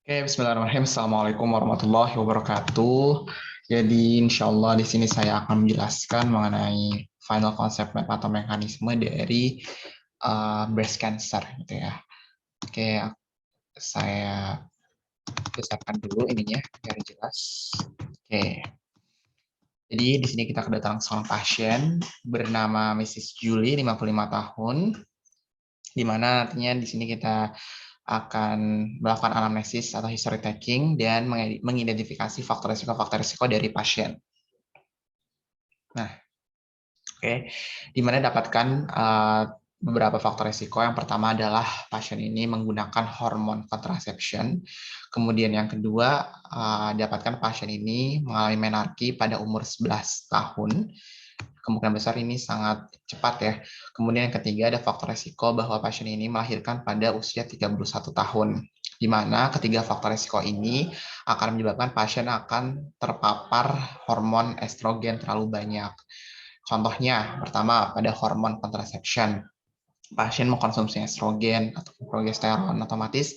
Oke, bismillahirrahmanirrahim. Assalamualaikum warahmatullahi wabarakatuh. Jadi, insya Allah di sini saya akan menjelaskan mengenai final concept map atau mekanisme dari breast cancer, gitu ya. Oke, saya besarkan dulu ininya biar jelas. Oke, jadi di sini kita kedatangan seorang pasien bernama Mrs. Julie, 55 tahun, di mana artinya di sini kita akan melakukan anamnesis atau history taking dan mengidentifikasi faktor risiko dari pasien. Nah, oke, di mana dapatkan beberapa faktor risiko. Yang pertama adalah pasien ini menggunakan hormon contraception. Kemudian yang kedua, dapatkan pasien ini mengalami menarki pada umur 11 tahun. Kemungkinan besar ini sangat cepat ya. Kemudian yang ketiga ada faktor resiko bahwa pasien ini melahirkan pada usia 31 tahun. Di mana ketiga faktor resiko ini akan menyebabkan pasien akan terpapar hormon estrogen terlalu banyak. Contohnya, pertama pada hormon contraception. Pasien mengkonsumsi estrogen atau progesteron, otomatis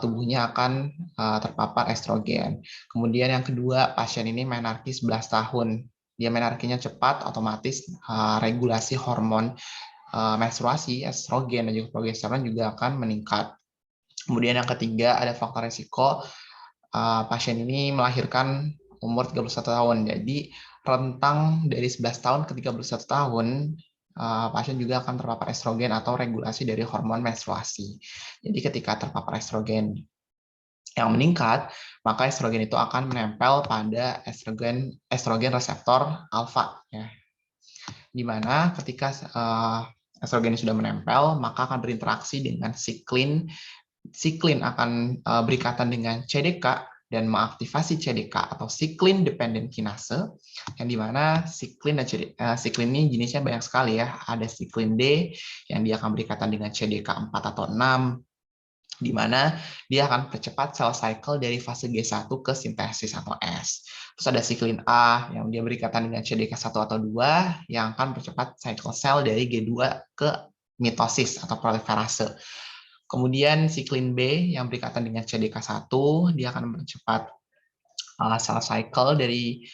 tubuhnya akan terpapar estrogen. Kemudian yang kedua, pasien ini menarki 11 tahun. Dia menarkinya cepat, otomatis regulasi hormon menstruasi, estrogen dan juga progesteron juga akan meningkat. Kemudian yang ketiga, ada faktor risiko pasien ini melahirkan umur 31 tahun. Jadi rentang dari 11 tahun ke 31 tahun, pasien juga akan terpapar estrogen atau regulasi dari hormon menstruasi. Jadi ketika terpapar estrogen yang meningkat, maka estrogen itu akan menempel pada estrogen reseptor alfa, ya. Di mana ketika estrogen sudah menempel, maka akan berinteraksi dengan siklin. Siklin akan berikatan dengan CDK dan mengaktifasi CDK atau siklin dependent kinase, yang dimana siklin dan siklin ini jenisnya banyak sekali ya. Ada siklin D yang dia akan berikatan dengan CDK 4 atau 6, di mana dia akan percepat cell cycle dari fase G1 ke sintesis atau S. Terus ada siklin A yang dia berikatan dengan CDK1 atau 2 yang akan percepat cycle cell dari G2 ke mitosis atau proliferase. Kemudian siklin B yang berikatan dengan CDK1, dia akan mempercepat cell cycle dari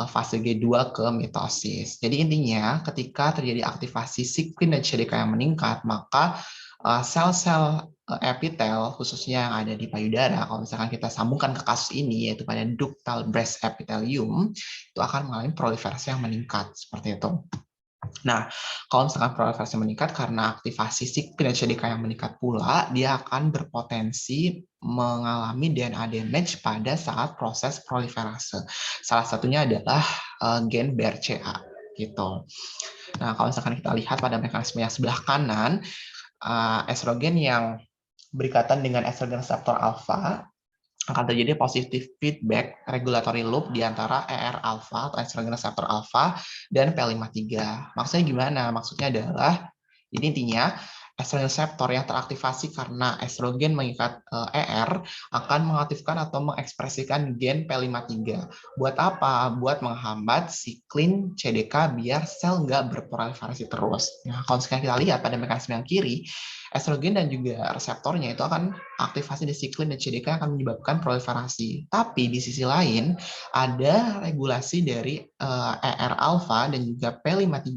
fase G2 ke mitosis. Jadi intinya ketika terjadi aktivasi siklin dan CDK yang meningkat, maka sel-sel epitel khususnya yang ada di payudara, kalau misalkan kita sambungkan ke kasus ini yaitu pada ductal breast epithelium, itu akan mengalami proliferasi yang meningkat seperti itu. Nah, kalau misalkan proliferasi meningkat karena aktivasi siklin dan CDK yang meningkat pula, dia akan berpotensi mengalami DNA damage pada saat proses proliferase. Salah satunya adalah gen BRCA gitu. Nah, kalau misalkan kita lihat pada mekanisme yang sebelah kanan, estrogen yang berikatan dengan estrogen reseptor alfa akan terjadi positive feedback regulatory loop di antara ER-alfa atau estrogen reseptor alfa dan P53. Maksudnya gimana? Maksudnya adalah, jadi intinya estrogen reseptor yang teraktivasi karena estrogen mengikat ER akan mengaktifkan atau mengekspresikan gen P53. Buat apa? Buat menghambat siklin CDK biar sel nggak berproliferasi terus. Nah, kalau sekarang kita lihat pada mekanisme yang kiri, estrogen dan juga reseptornya itu akan aktivasi di siklin dan CDK akan menyebabkan proliferasi. Tapi di sisi lain ada regulasi dari ER-alfa dan juga P53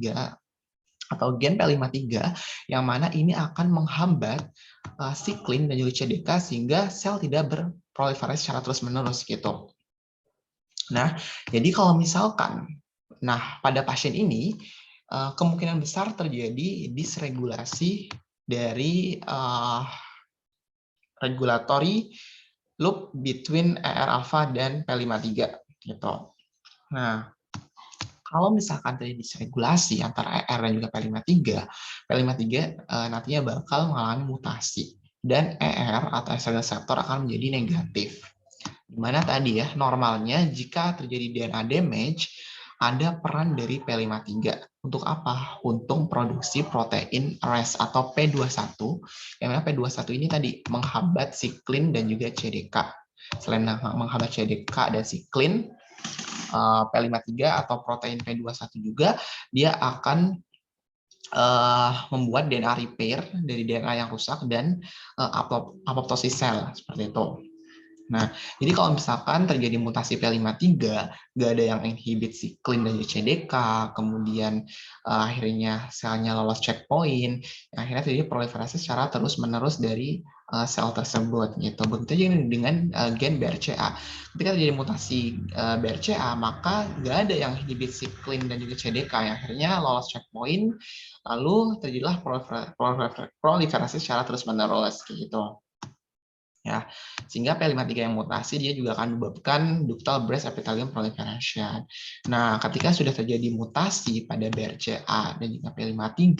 atau gen P53 yang mana ini akan menghambat siklin dan juga CDK sehingga sel tidak berproliferasi secara terus-menerus gitu. Nah, jadi kalau misalkan pada pasien ini kemungkinan besar terjadi disregulasi dari regulatory loop between ER-alfa dan P53 gitu. Nah, kalau misalkan terjadi disregulasi antara ER dan juga P53, P53 nantinya bakal mengalami mutasi dan ER atau estrogen reseptor akan menjadi negatif. Dimana tadi ya, normalnya jika terjadi DNA damage, ada peran dari P53. Untuk apa? Untuk produksi protein RES atau P21, yang mana P21 ini tadi menghambat siklin dan juga CDK. Selain menghambat CDK dan siklin, P53 atau protein P21 juga, dia akan membuat DNA repair dari DNA yang rusak dan apoptosis sel, seperti itu. Nah, jadi kalau misalkan terjadi mutasi P53, nggak ada yang inhibit siklin dan JCDK, kemudian akhirnya selnya lolos checkpoint, akhirnya terjadi proliferasi secara terus-menerus dari sel tersebut. Gitu. Begitu juga dengan gen BRCA. Ketika terjadi mutasi BRCA, maka nggak ada yang inhibit siklin dan juga CDK, yang akhirnya lolos checkpoint, lalu terjadilah proliferasi secara terus-menerus. Gitu. Ya, sehingga P53 yang mutasi dia juga akan menyebabkan ductal breast epithelium proliferation. Nah, ketika sudah terjadi mutasi pada BRCA dan juga P53,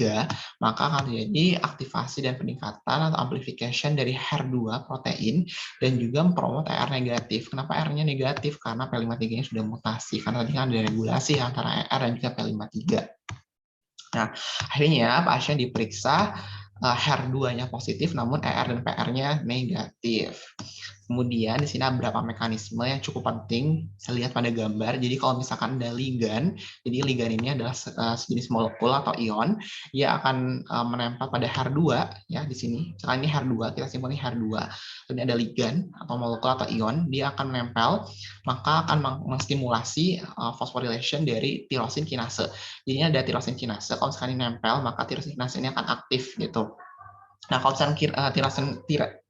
maka akan terjadi aktivasi dan peningkatan atau amplification dari HER2 protein dan juga mempromot ER negatif. Kenapa ER-nya negatif? Karena P53-nya sudah mutasi. Karena tadi kan ada regulasi antara ER dan juga P53. Nah, akhirnya pasien diperiksa HER2-nya positif, namun ER dan PR-nya negatif. Kemudian di sini ada beberapa mekanisme yang cukup penting. Saya lihat pada gambar. Jadi kalau misalkan ada ligan, jadi ligan ini adalah sejenis molekul atau ion, ia akan menempel pada HER2 ya di sini. Misalkan ini HER2, kita simpulkan ini HER2. Ini ada ligan atau molekul atau ion, dia akan menempel, maka akan menstimulasi phosphorylation dari tirosin kinase. Jadi ada tirosin kinase. Kalau misalkan ini nempel, maka tirosin kinase ini akan aktif gitu. Nah, kalau misalkan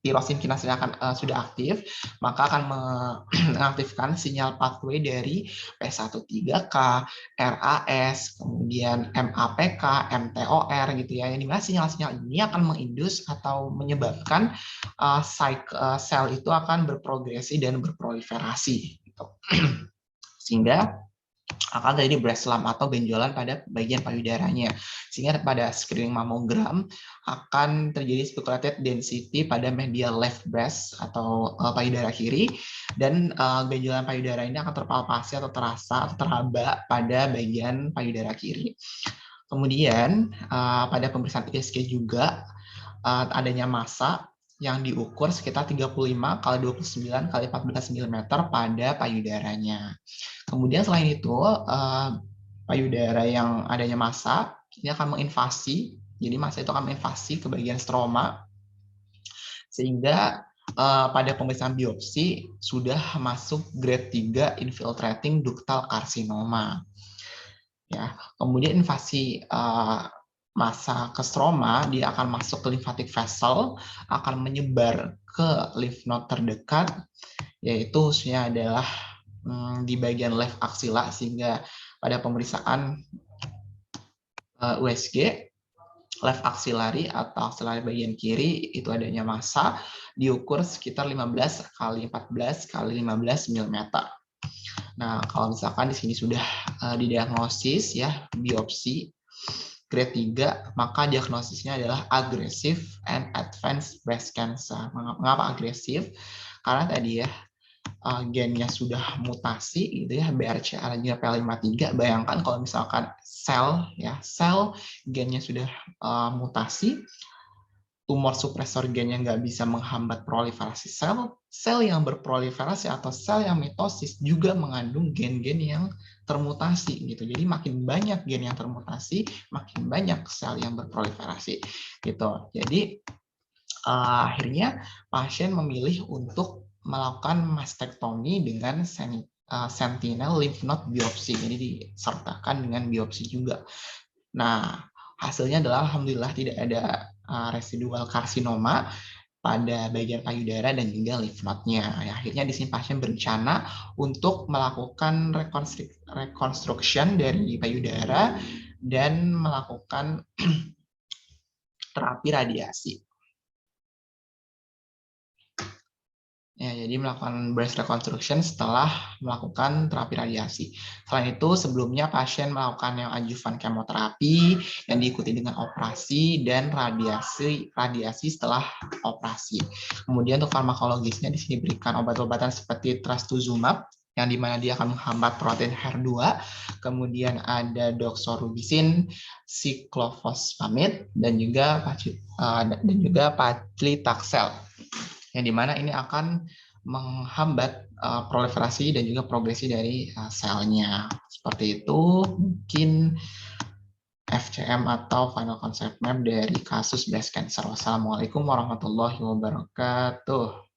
tirosin kinase akan sudah aktif, maka akan mengaktifkan sinyal pathway dari P13K, RAS, kemudian MAPK, MTOR gitu ya. Yang dimana sinyal-sinyal ini akan mengindus atau menyebabkan sel itu akan berprogresi dan berproliferasi gitu. Sehingga akan terjadi breast lump atau benjolan pada bagian payudaranya. Sehingga pada screening mamogram akan terjadi speculated density pada medial left breast atau payudara kiri, dan benjolan payudara ini akan terpalpasi atau terasa atau teraba pada bagian payudara kiri. Kemudian pada pemeriksaan ISG juga adanya massa yang diukur sekitar 35 kali 29 kali 14 mm pada payudaranya. Kemudian selain itu, payudara yang adanya massa ini akan menginvasi, jadi massa itu akan menginvasi ke bagian stroma, sehingga pada pemeriksaan biopsi sudah masuk grade 3 infiltrating ductal carcinoma. Ya, kemudian invasi massa ke stroma, dia akan masuk ke lymphatic vessel, akan menyebar ke lymph node terdekat, yaitu khususnya adalah di bagian left axilla, sehingga pada pemeriksaan USG left axillary atau axillary bagian kiri itu adanya massa diukur sekitar 15 kali 14 kali 15 mm. Nah, kalau misalkan di sini sudah didiagnosis ya biopsi grade 3, maka diagnosisnya adalah aggressive and advanced breast cancer. Mengapa agresif? Karena tadi ya gennya sudah mutasi gitu ya, BRCA dan juga P53. Bayangkan kalau misalkan sel gennya sudah mutasi, tumor supresor gennya nggak bisa menghambat proliferasi sel yang berproliferasi atau sel yang mitosis juga mengandung gen-gen yang termutasi gitu. Jadi makin banyak gen yang termutasi, makin banyak sel yang berproliferasi gitu. Jadi akhirnya pasien memilih untuk melakukan mastektomi dengan sentinel lymph node biopsi. Jadi disertakan dengan biopsi juga. Nah, hasilnya adalah alhamdulillah tidak ada residual karsinoma pada bagian payudara dan juga lymph node-nya. Akhirnya di sini pasien berencana untuk melakukan reconstruction dari payudara dan melakukan terapi radiasi. Ya, jadi melakukan breast reconstruction setelah melakukan terapi radiasi. Selain itu, sebelumnya pasien melakukan yang adjuvan kemoterapi yang diikuti dengan operasi dan radiasi setelah operasi. Kemudian untuk farmakologisnya di sini diberikan obat-obatan seperti trastuzumab yang dimana dia akan menghambat protein HER2, kemudian ada doxorubicin, cyclophosphamide, dan juga paclitaxel, yang dimana ini akan menghambat proliferasi dan juga progresi dari selnya. Seperti itu mungkin FCM atau final concept map dari kasus breast cancer. Wassalamualaikum warahmatullahi wabarakatuh.